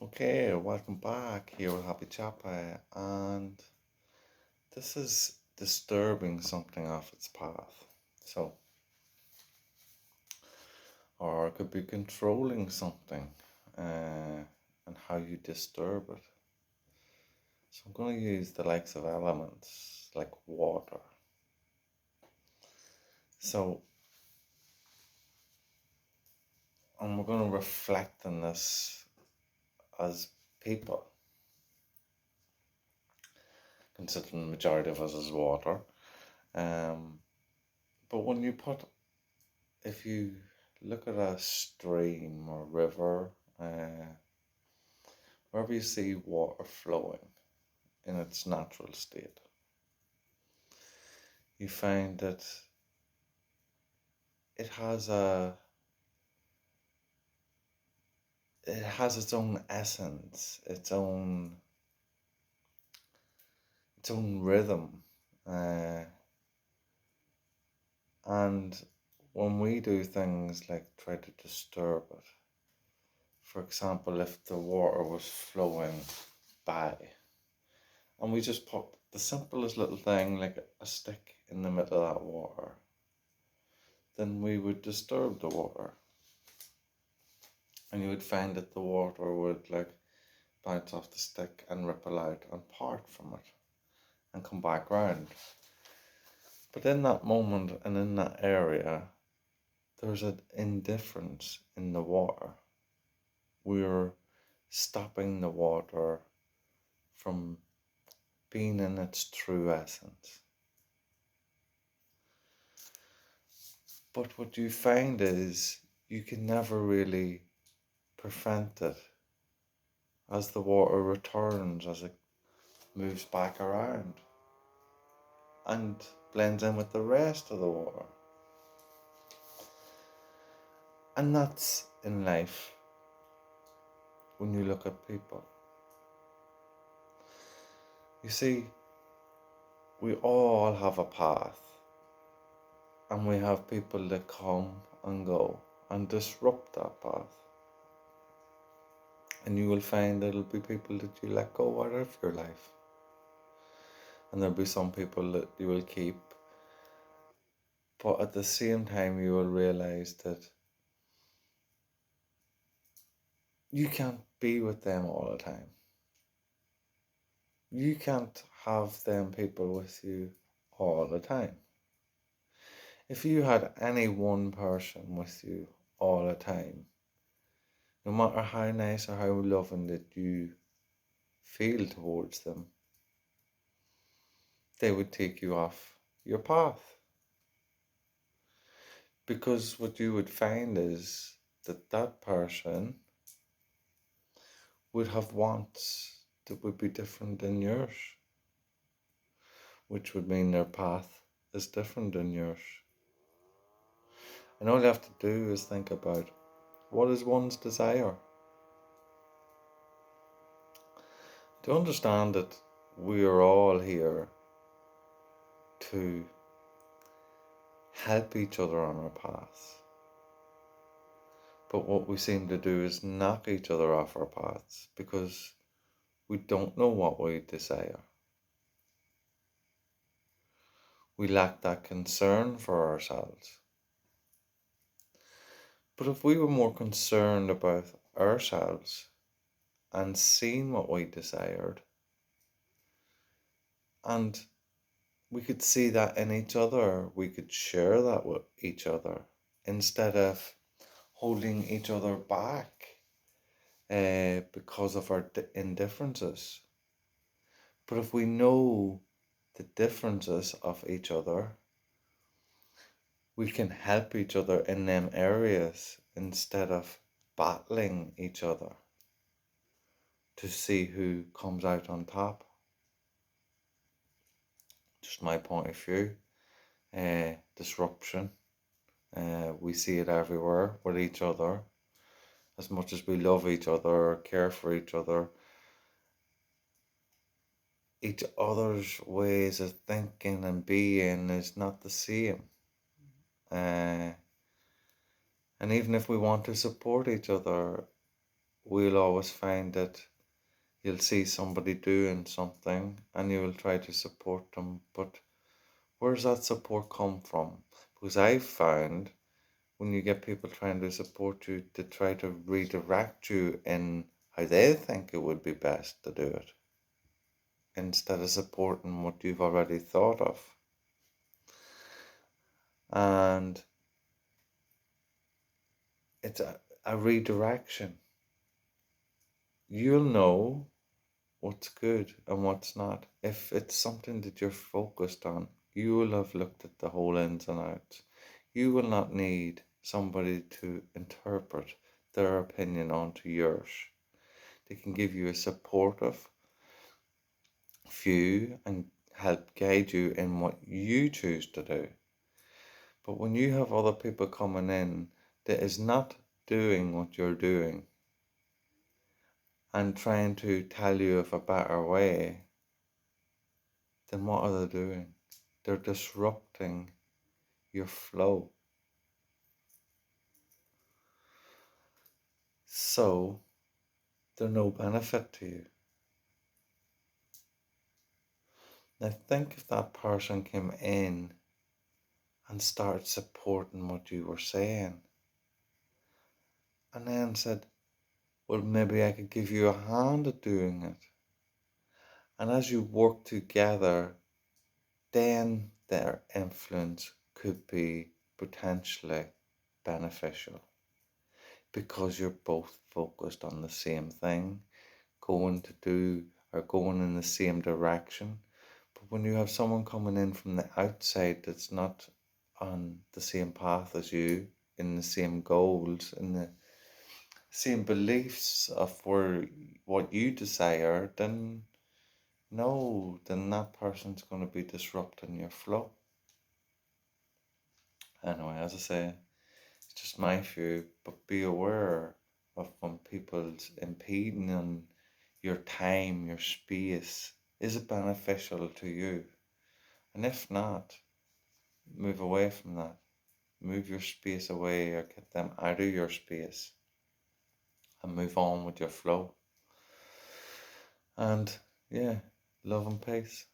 Okay, welcome back here with Happy Chapa, and this is disturbing something off its path. So, or it could be controlling something, and how you disturb it. So, I'm going to use the likes of elements like water. So, and we're going to reflect on this as people, considering the majority of us is water. Um, but when you put if you look at a stream or river, wherever you see water flowing in its natural state, you find that it has a it has its own essence, its own rhythm, uh, and when we do things like try to disturb it, for example, if the water was flowing by, and we just put the simplest little thing like a stick in the middle of that water, then we would disturb the water. And you would find that the water would like bounce off the stick and ripple out and part from it and come back round. But in that moment and in that area, there's an indifference in the water. We're stopping the water from being in its true essence. But what you find is you can never really prevent it as the water returns, as it moves back around and blends in with the rest of the water. And that's in life when you look at people. You see, we all have a path, and we have people that come and go and disrupt that path. And you will find there'll be people that you let go out of your life. And there'll be some people that you will keep. But at the same time, you will realize that you can't be with them all the time. You can't have them people with you all the time. If you had any one person with you all the time, no matter how nice or how loving that you feel towards them, they would take you off your path. Because what you would find is that that person would have wants that would be different than yours, which would mean their path is different than yours. And all you have to do is think about what is one's desire. To understand that we are all here to help each other on our paths. But what we seem to do is knock each other off our paths because we don't know what we desire. We lack that concern for ourselves. But if we were more concerned about ourselves and seeing what we desired, and we could see that in each other, we could share that with each other instead of holding each other back because of our indifferences. But if we know the differences of each other, we can help each other in them areas instead of battling each other to see who comes out on top. Just my point of view. Disruption. We see it everywhere with each other. As much as we love each other or care for each other's ways of thinking and being is not the same. And even if we want to support each other, we'll always find that you'll see somebody doing something and you will try to support them, but where's that support come from? Because I've found when you get people trying to support you, to try to redirect you in how they think it would be best to do it, instead of supporting what you've already thought of. And it's a redirection. You'll know what's good and what's not. If it's something that you're focused on, you will have looked at the whole ins and outs. You will not need somebody to interpret their opinion onto yours. They can give you a supportive view and help guide you in what you choose to do. But when you have other people coming in that is not doing what you're doing and trying to tell you of a better way, then what are they doing? They're disrupting your flow. So they're no benefit to you. Now think if that person came in and started supporting what you were saying and then said, well, maybe I could give you a hand at doing it. And as you work together, then their influence could be potentially beneficial because you're both focused on the same thing, going to do or going in the same direction. But when you have someone coming in from the outside that's not on the same path as you, in the same goals, in the same beliefs of where what you desire, then no, then that person's going to be disrupting your flow. Anyway, as I say, it's just my view, but be aware of when people's impeding on your time, your space. Is it beneficial to you? And if not, move away from that. Move your space away or get them out of your space and move on with your flow. And yeah, love and peace.